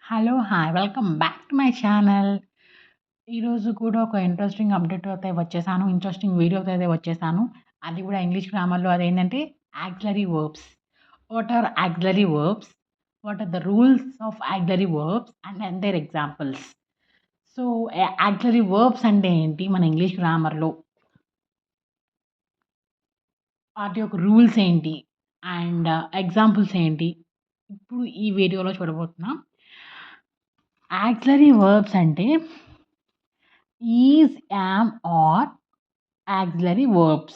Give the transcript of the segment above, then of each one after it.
Hello! Hi! Welcome back to my channel. ఈరోజు కూడా ఒక ఇంట్రెస్టింగ్ అప్డేట్‌తో అయితే వచ్చేసాను. ఇంట్రెస్టింగ్ వీడియోతో అయితే వచ్చేసాను. అది కూడా ఇంగ్లీష్ గ్రామర్‌లో అదేంటంటే auxiliary verbs. What are auxiliary verbs? What are the rules of auxiliary verbs and their examples. So, auxiliary verbs అంటే ఏంటి మన ఇంగ్లీష్ గ్రామర్‌లో? వాటి యొక్క రూల్స్ ఏంటి? అండ్ ఎగ్జాంపుల్స్ ఏంటి? ఇప్పుడు ఈ వీడియోలో చూడబోతున్నాం. యాక్సిలరీ వర్బ్స్ అంటే is, am, are auxiliary verbs.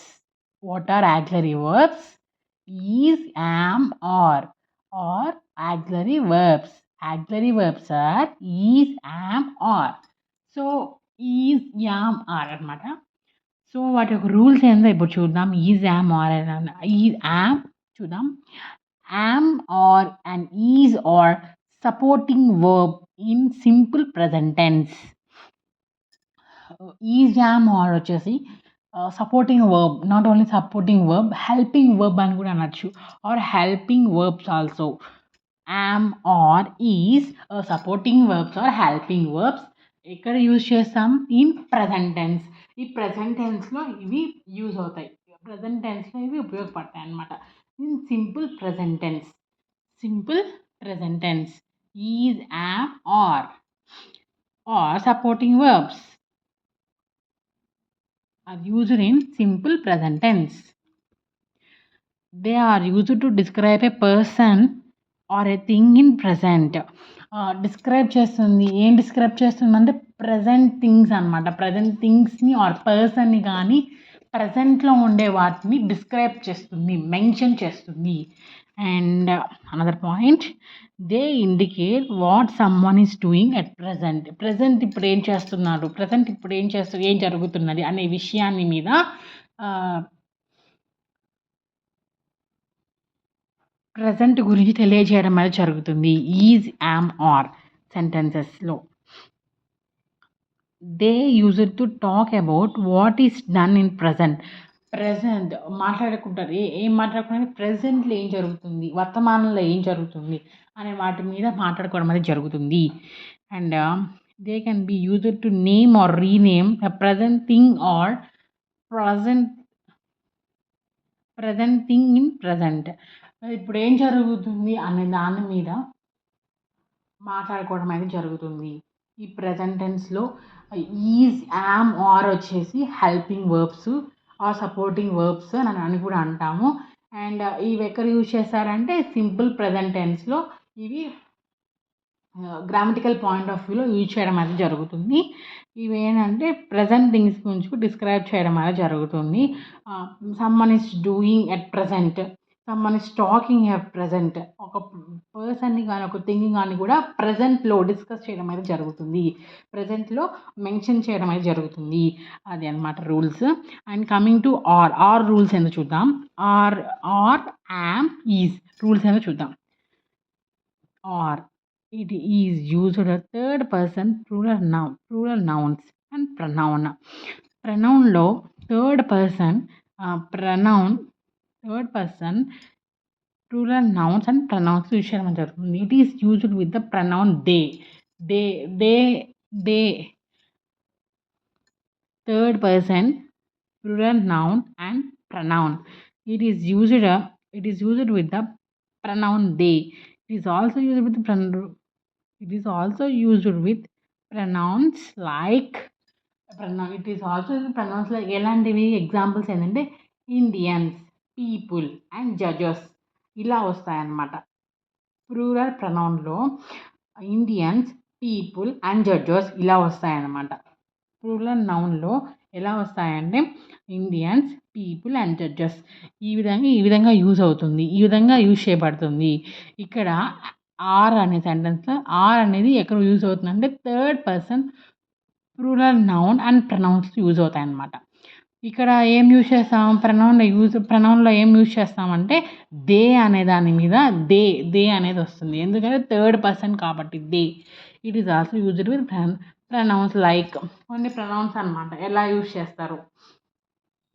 What are auxiliary verbs? Is, am, or auxiliary verbs. Auxiliary verbs are is, am, or. So is, am, are అన్నమాట. సో వాటి యొక్క రూల్స్ ఏందో ఇప్పుడు చూద్దాం. Is, am, are is, am చూద్దాం. Am, are and is are supporting verb in simple present tense. Is, am, are వచ్చేసి supporting verb, not only supporting verb, helping verb అని కూడా అనొచ్చు. Or helping verbs also. Am, are, is supporting verbs or helping verbs ఎక్కడ use చేస్తాం? In present tense. ఈ present టెన్స్లో ఇవి use అవుతాయి. ప్రజెంట్ టెన్స్లో ఇవి ఉపయోగపడతాయి అన్నమాట. In simple present tense. Simple present tense is, am, are supporting verbs are used in simple present tense. They are used to describe a person or a thing in present. Describe చేస్తుంది. ఏం describe చేస్తుందంటే present things అనమాట. Present థింగ్స్ని are పర్సన్ని కానీ ప్రజెంట్లో ఉండే వాటిని describe చేస్తుంది, mention చేస్తుంది. And another point, they indicate what someone is doing at present. Present ఇప్పుడు ఏం చేస్తున్నారు, ప్రజెంట్ ఇప్పుడు ఏం జరుగుతున్నది అనే విషయాన్ని మీద ప్రజెంట్ గురించి తెలియజేయడం అనేది జరుగుతుంది ఈజ్, యామ్, ఆర్ సెంటెన్సెస్లో. They use to talk about what is done in present. Present మాట్లాడుకుంటారు. ఏం మాట్లాడుకుంటారు? ప్రజెంట్లో ఏం జరుగుతుంది, వర్తమానంలో ఏం జరుగుతుంది అనే వాటి మీద మాట్లాడుకోవడం అనేది జరుగుతుంది. And they can be used to name or rename a present thing or present thing in present. ఇప్పుడు ఏం జరుగుతుంది అనే దాని మీద మాట్లాడుకోవడం అనేది జరుగుతుంది. ఈ ప్రజెంట్ టెన్స్లో ఈజ్, యామ్, ఆర్ వచ్చేసి helping verbs are supporting verbs అని కూడా అంటాము. అండ్ ఇవి ఎక్కడ యూజ్ చేస్తారంటే సింపుల్ ప్రజెంట్ టెన్స్లో ఇవి గ్రామటికల్ పాయింట్ ఆఫ్ వ్యూలో యూజ్ చేయడం అనేది జరుగుతుంది. ఇవి ఏంటంటే ప్రజెంట్ థింగ్స్ గురించి డిస్క్రైబ్ చేయడం అనేది జరుగుతుంది. Someone is doing at present, someone is talking at present. ఒక పర్సన్ని కానీ ఒక థింగ్ కానీ కూడా ప్రజెంట్లో డిస్కస్ చేయడం అనేది జరుగుతుంది, ప్రజెంట్లో మెన్షన్ చేయడం అనేది జరుగుతుంది. అది అనమాట rules. And coming to are rules ఏందో చూద్దాం. ఆర్, యామ్, ఈజ్ రూల్స్ ఏందో చూద్దాం. Are, it is used a third person plural nouns and pronoun. Pronounలో third person plural nouns and pronouns use చేయడం జరుగుతుంది. It is used with the pronoun they. They third person plural noun and pronoun. It is used with the pronoun they. It is also used with pronouns like ఎలాంటివి examples ఏంటంటే Indians, people and judges ఇలా వస్తాయన్నమాట. Plural ప్రనౌన్లో Indians, people and judges ఇలా వస్తాయన్నమాట. Plural నౌన్లో ఎలా వస్తాయంటే Indians, people and judges ఈ విధంగా యూజ్ అవుతుంది, ఈ విధంగా యూజ్ చేయబడుతుంది. ఇక్కడ ఆర్ అనే సెంటెన్స్లో ఆర్ అనేది ఎక్కడ యూజ్ అవుతుందంటే third person plural noun and pronouns use అవుతాయి అన్నమాట. ఇక్కడ ఏం యూజ్ చేస్తాం? ప్రనౌన్లో ఏం యూజ్ చేస్తామంటే దే అనే దాని మీద దే అనేది వస్తుంది, ఎందుకంటే థర్డ్ పర్సన్ కాబట్టి they. It is also used with pronouns like కొన్ని ప్రనౌన్స్ అనమాట ఎలా యూజ్ చేస్తారు,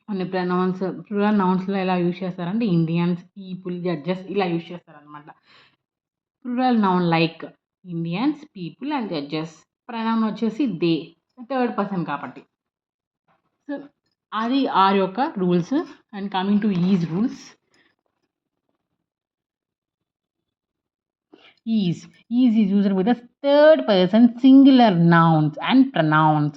కొన్ని ప్రనౌన్స్ ప్లూరల్ నౌన్స్లో ఎలా యూజ్ చేస్తారంటే ఇండియన్స్, పీపుల్, జడ్జెస్ ఇలా యూజ్ చేస్తారనమాట. Plural noun like Indians, people and judges. Pronoun వచ్చేసి దే, థర్డ్ పర్సన్ కాబట్టి. సో అది ఆర్ యొక్క rules. And coming to is rules. Is is used with the third person singular nouns and pronouns.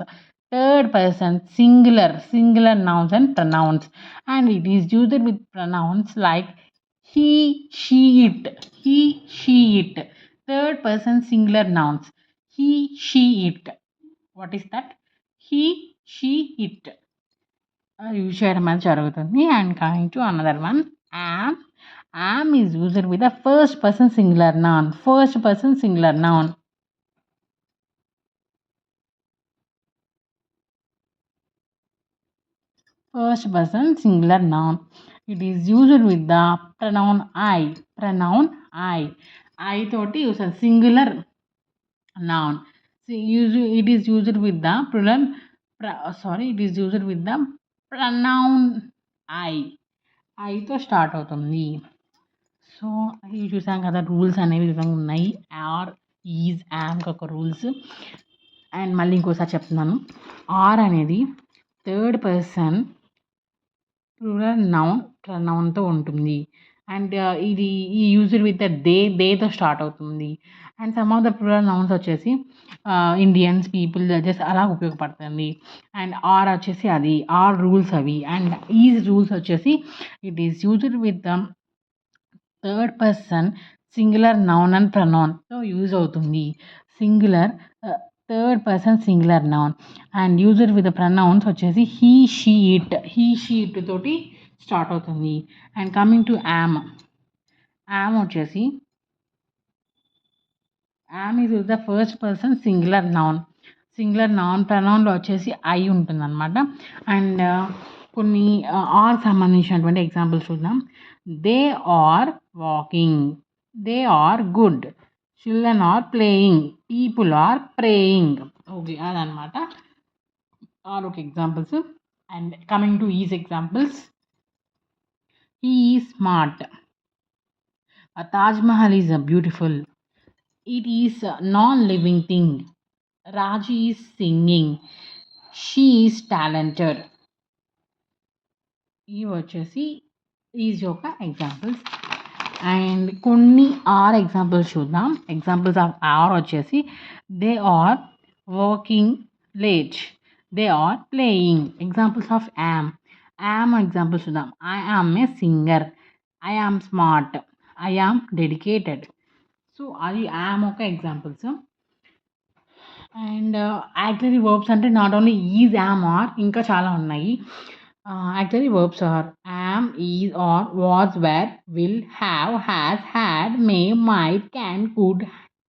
Third person singular nouns and pronouns, and it is used with pronouns like he, she, it. He, she, it. Third person singular nouns. He, she, it. What is that? He, she, it. Use చేయడం అనేది జరుగుతుంది. And coming to another one, am is used with the first person singular noun. First person singular noun. First person singular noun. It is used with the pronoun I. Pronoun I తోటి use singular noun. It is used with the plural. It is used with the pronoun ఐతో start అవుతుంది. So ఇవి చూసాం కదా, rules అనేవి విధంగా ఉన్నాయి. Are, is, యామ్కి ఒక రూల్స్. అండ్ మళ్ళీ ఇంకోసారి చెప్తున్నాను. ఆర్ అనేది థర్డ్ పర్సన్ ప్లూరల్ నౌన్ ప్రనౌన్తో ఉంటుంది. అండ్ ఇది ఈ యూజ్డ్ విత్ దేతో స్టార్ట్ అవుతుంది. And some of the plural nouns వచ్చేసి ఇండియన్స్, పీపుల్, జడ్జెస్ అలా ఉపయోగపడుతుంది. అండ్ ఆర్ వచ్చేసి అది ఆర్ రూల్స్ అవి. అండ్ ఈజ్ రూల్స్ వచ్చేసి it is used with the third person singular noun and ప్రనౌన్తో యూజ్ అవుతుంది. Singular third person singular noun and used with the pronouns వచ్చేసి he, she, it. He, she, it తోటి start అవుతుంది. And coming to am వచ్చేసి am is the first person singular noun ప్రనౌన్లో వచ్చేసి I ఉంటుంది అనమాట. అండ్ కొన్ని ఆర్ సంబంధించినటువంటి ఎగ్జాంపుల్స్ చూద్దాం. They are walking, they are good, children are playing, people are praying. Okay, అదనమాట ఆర్ ఒక examples. And coming to is examples. He is smart, Taj Mahal is beautiful, it is nonliving thing, Raju is singing, she is talented. ఇవి వచ్చేసి is యొక్క examples. And కొన్ని are examples చూద్దాం. Examples of are వచ్చేసి they are working late, they are playing. Examples of am examples చూద్దాం. I am a singer, I am smart, I am dedicated. So అది am ఒక examples. And actually verbs అంటే not only is, am, are, ఇంకా చాలా ఉన్నాయి. Actually verbs are am, is, or, was, were, will, have, has, had, may, might, can, could,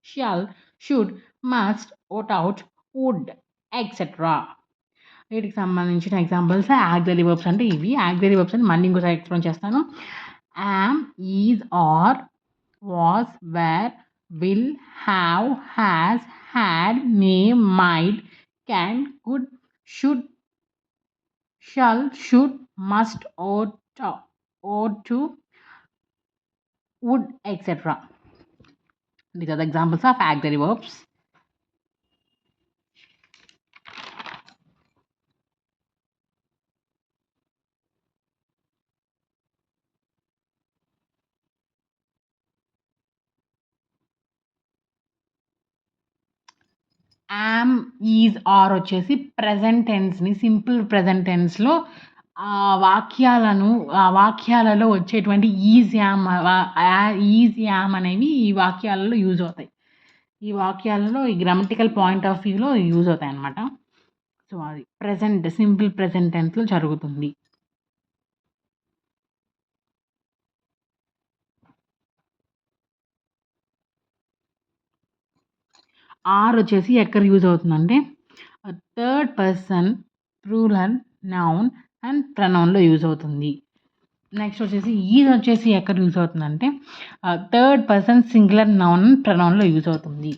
shall, should, must, ought, out, would, etc. వీటికి సంబంధించిన examples actually verbs అంటే ఇవి. Actually verbs అంటే మళ్ళీ ఇంకోసారి ఎక్స్ప్లెయిన్ చేస్తాను. am, is, or, was, were, will, have, has, had, may, might, can, could, should, shall, should, must, ought to, would, etc. These are the examples of auxiliary verbs. am, is, are వచ్చేసి present టెన్స్ని simple present టెన్స్లో వాక్యాలలో వచ్చేటువంటి is am అనేవి ఈ వాక్యాలలో use అవుతాయి. ఈ వాక్యాలలో ఈ grammatical point of వ్యూలో use అవుతాయి అన్నమాట. సో అది సింపుల్ ప్రెజెంట్ టెన్స్లో జరుగుతుంది. ఆర్ వచ్చేసి ఎక్కడ యూజ్ అవుతుందంటే third person plural noun and ప్రనౌన్లో యూజ్ అవుతుంది. నెక్స్ట్ వచ్చేసి ఈజ్ వచ్చేసి ఎక్కడ యూజ్ అవుతుందంటే third person singular noun and ప్రనౌన్లో యూజ్ అవుతుంది.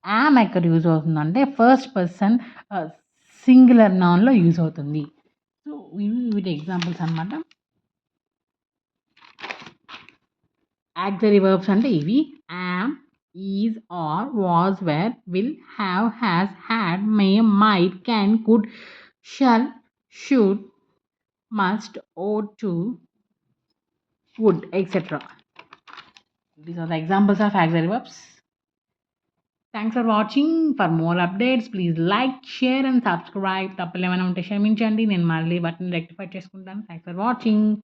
యామ్ ఎక్కడ యూజ్ అవుతుందంటే ఫస్ట్ పర్సన్ సింగులర్ నౌన్లో యూజ్ అవుతుంది. సో వీటి ఎగ్జాంపుల్స్ అనమాట. యాక్చువల్లీ వర్బ్స్ అంటే ఇవి am, is, or, was, were, will, have, has, had, may, might, can, could, shall, should, must, ought to, would, etc. These are the examples of auxiliary verbs. Thanks for watching. For more updates please like, share and subscribe. తప్పులు ఏమైనా ఉంటే క్షమించండి, నేను మళ్ళీ వాటిని rectify చేసుకుంటాను. Thanks for watching.